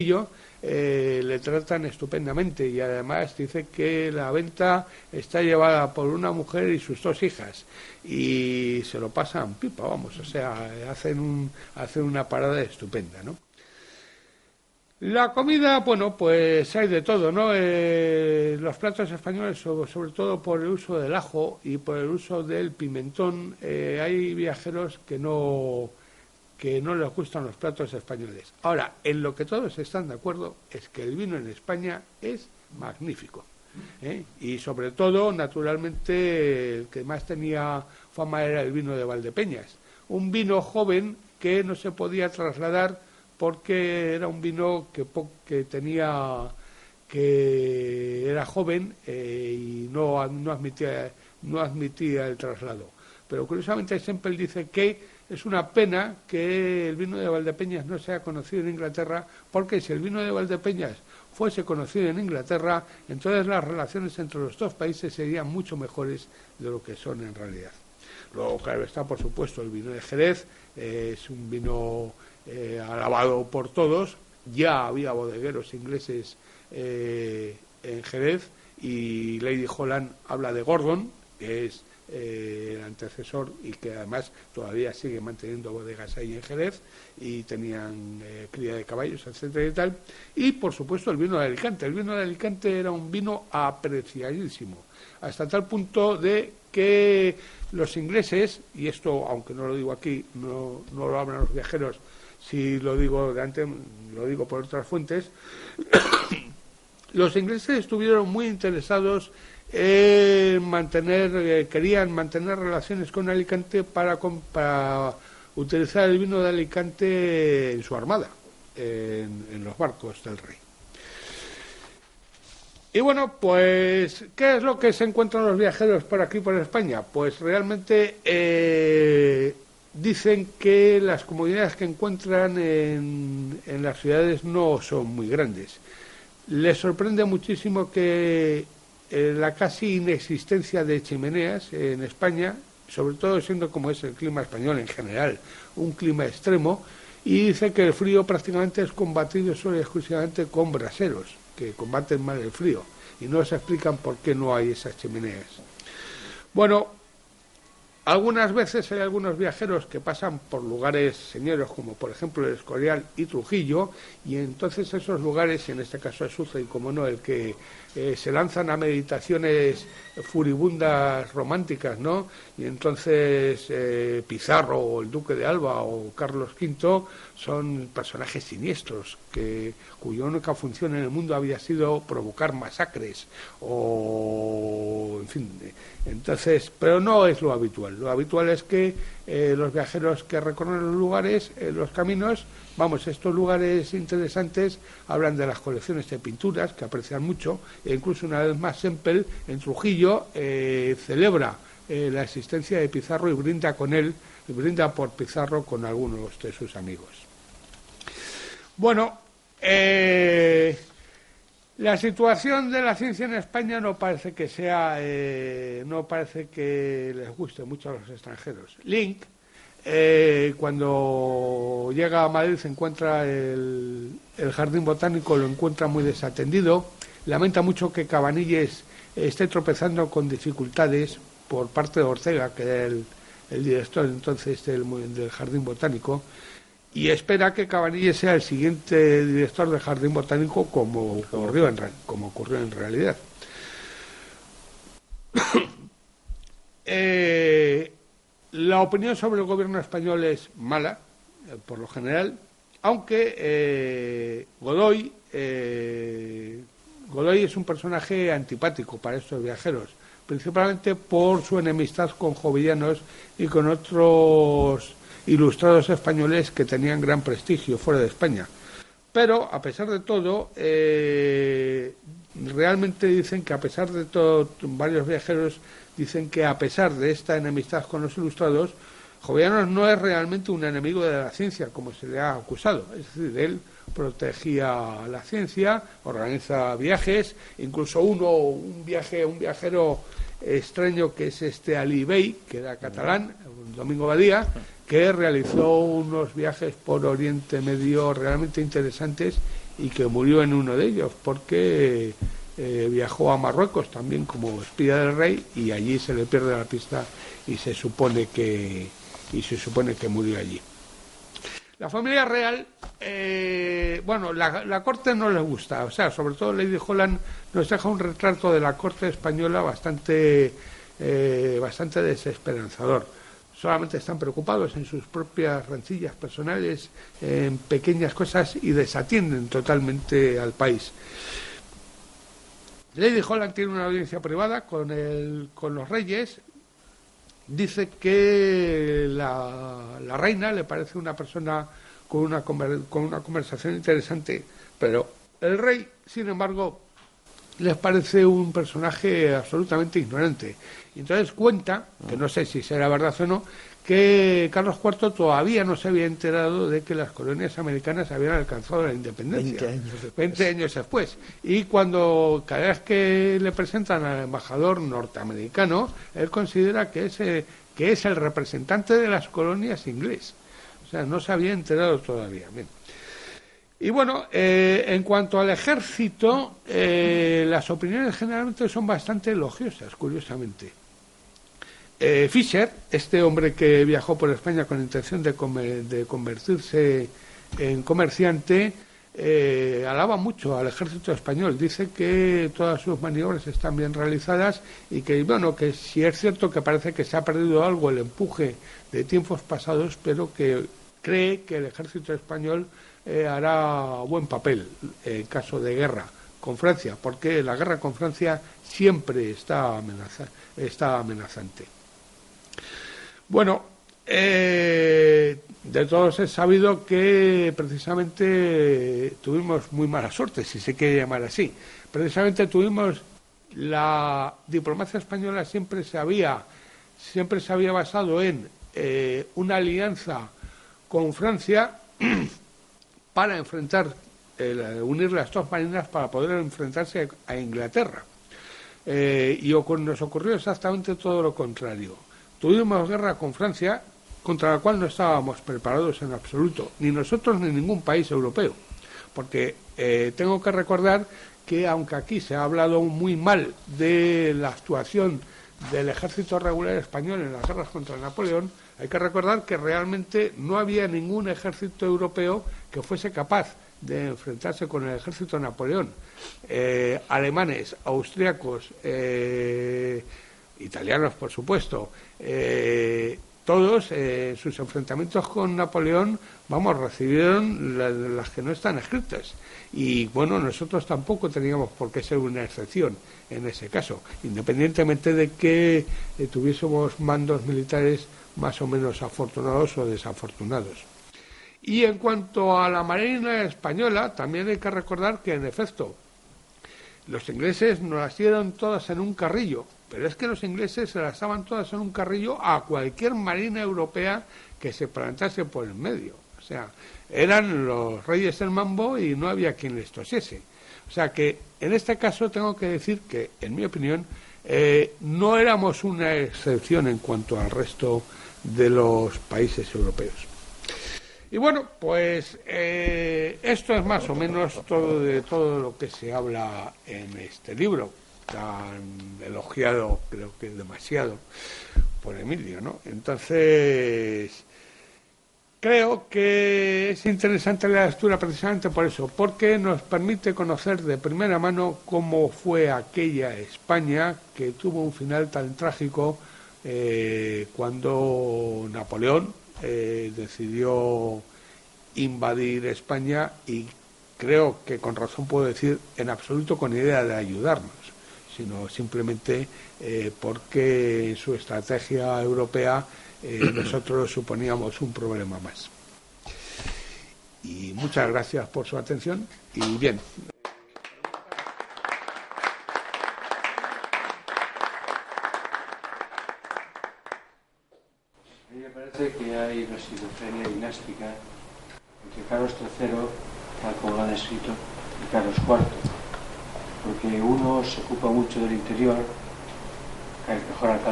le tratan estupendamente, y además dice que la venta está llevada por una mujer y sus 2 hijas y se lo pasan pipa, vamos, o sea, hacen una parada estupenda, ¿no? La comida, bueno, pues hay de todo, ¿no? Los platos españoles, sobre todo por el uso del ajo y por el uso del pimentón, hay viajeros que no les gustan los platos españoles. Ahora, en lo que todos están de acuerdo es que el vino en España es magnífico, ¿eh? Y sobre todo, naturalmente, el que más tenía fama era el vino de Valdepeñas. Un vino joven que no se podía trasladar porque era un vino que era joven y no admitía el traslado. Pero curiosamente Semple dice que es una pena que el vino de Valdepeñas no sea conocido en Inglaterra, porque si el vino de Valdepeñas fuese conocido en Inglaterra, entonces las relaciones entre los 2 países serían mucho mejores de lo que son en realidad. Luego, claro está, por supuesto, el vino de Jerez, es un vino alabado por todos. Ya había bodegueros ingleses en Jerez, y Lady Holland habla de Gordon, que es el antecesor y que además todavía sigue manteniendo bodegas ahí en Jerez, y tenían cría de caballos, etcétera y tal. Y por supuesto el vino de Alicante. El vino de Alicante era un vino apreciadísimo, hasta tal punto de que los ingleses, y esto aunque no lo digo aquí, no lo hablan los viajeros, si lo digo de antes, lo digo por otras fuentes, los ingleses estuvieron muy interesados querían mantener relaciones con Alicante para utilizar el vino de Alicante en su armada, en los barcos del rey. Y bueno, pues, ¿qué es lo que se encuentran los viajeros por aquí, por España? Pues realmente dicen que las comodidades que encuentran en las ciudades no son muy grandes. Les sorprende muchísimo que la casi inexistencia de chimeneas en España, sobre todo siendo como es el clima español en general, un clima extremo, y dice que el frío prácticamente es combatido solo y exclusivamente con braseros, que combaten mal el frío, y no se explican por qué no hay esas chimeneas. Bueno, algunas veces hay algunos viajeros que pasan por lugares señeros, como por ejemplo el Escorial y Trujillo, y entonces esos lugares, en este caso es Sucre, y como no, el que se lanzan a meditaciones furibundas románticas, ¿no? Y entonces Pizarro o el Duque de Alba o Carlos V son personajes siniestros cuya única función en el mundo había sido provocar masacres o, en fin, entonces, pero no es lo habitual. Lo habitual es que los viajeros que recorren los lugares, los caminos, estos lugares interesantes, hablan de las colecciones de pinturas que aprecian mucho, e incluso una vez más Semple en Trujillo celebra la existencia de Pizarro y brinda por Pizarro con algunos de sus amigos. Bueno, la situación de la ciencia en España no parece que les guste mucho a los extranjeros. Link, cuando llega a Madrid, se encuentra el jardín botánico, lo encuentra muy desatendido, lamenta mucho que Cabanilles esté tropezando con dificultades por parte de Ortega, que era el director entonces del jardín botánico, y espera que Cabanilles sea el siguiente director del jardín botánico, como ocurrió en realidad. La opinión sobre el gobierno español es mala, por lo general, aunque Godoy es un personaje antipático para estos viajeros, principalmente por su enemistad con jovellanos y con otros ilustrados españoles que tenían gran prestigio fuera de España. Pero, a pesar de todo, realmente dicen que a pesar de todo, varios viajeros dicen que a pesar de esta enemistad con los ilustrados, Jovellanos no es realmente un enemigo de la ciencia, como se le ha acusado. Es decir, él protegía la ciencia, organiza viajes, incluso un viajero extraño que es Ali Bey, que era catalán, Domingo Badía, que realizó unos viajes por Oriente Medio realmente interesantes y que murió en uno de ellos porque viajó a Marruecos también como espía del rey y allí se le pierde la pista y se supone que murió allí. La familia real, bueno, la corte no les gusta, o sea, sobre todo Lady Holland nos deja un retrato de la corte española bastante desesperanzador. Solamente están preocupados en sus propias rencillas personales, en pequeñas cosas y desatienden totalmente al país. Lady Holland tiene una audiencia privada con los reyes. Dice que la reina le parece una persona con una conversación interesante, pero el rey, sin embargo, les parece un personaje absolutamente ignorante. Y entonces cuenta, que no sé si será verdad o no, que Carlos IV todavía no se había enterado de que las colonias americanas habían alcanzado la independencia. 20 años después. Y cada vez que le presentan al embajador norteamericano, él considera que es el representante de las colonias inglés. O sea, no se había enterado todavía. Bien. Y bueno, en cuanto al ejército, las opiniones generalmente son bastante elogiosas, curiosamente. Fisher, este hombre que viajó por España con intención de convertirse en comerciante, alaba mucho al ejército español. Dice que todas sus maniobras están bien realizadas y que, bueno, que sí es cierto que parece que se ha perdido algo el empuje de tiempos pasados, pero que cree que el ejército español hará buen papel en caso de guerra con Francia, porque la guerra con Francia siempre está amenazante. Bueno, de todos es sabido que precisamente tuvimos muy mala suerte, si se quiere llamar así. Precisamente la diplomacia española siempre se había basado en una alianza con Francia para unir las dos marinas para poder enfrentarse a Inglaterra. Y nos ocurrió exactamente todo lo contrario. Tuvimos guerra con Francia, contra la cual no estábamos preparados en absoluto, ni nosotros ni ningún país europeo, porque tengo que recordar que aunque aquí se ha hablado muy mal de la actuación del ejército regular español en las guerras contra Napoleón, hay que recordar que realmente no había ningún ejército europeo que fuese capaz de enfrentarse con el ejército de Napoleón. Alemanes, austríacos, italianos, por supuesto, todos sus enfrentamientos con Napoleón, recibieron las que no están escritas. Y bueno, nosotros tampoco teníamos por qué ser una excepción en ese caso, independientemente de que tuviésemos mandos militares más o menos afortunados o desafortunados. Y en cuanto a la Marina española, también hay que recordar que, en efecto, los ingleses nos las dieron todas en un carrillo, pero es que los ingleses se las daban todas en un carrillo a cualquier marina europea que se plantase por el medio. O sea, eran los reyes del mambo y no había quien les tosiese. O sea que, en este caso, tengo que decir que, en mi opinión, no éramos una excepción en cuanto al resto de los países europeos. Y bueno, pues esto es más o menos todo lo que se habla en este libro, tan elogiado, creo que demasiado, por Emilio, ¿no? Entonces, creo que es interesante la lectura precisamente por eso, porque nos permite conocer de primera mano cómo fue aquella España que tuvo un final tan trágico cuando Napoleón decidió invadir España, y creo que con razón puedo decir en absoluto con idea de ayudarnos, sino simplemente porque en su estrategia europea nosotros suponíamos un problema más. Y muchas gracias por su atención y bien. A mí me parece que hay una esquizofrenia dinástica entre Carlos III, tal como lo ha descrito, y Carlos IV, porque uno se ocupa mucho del interior, el mejor alcalde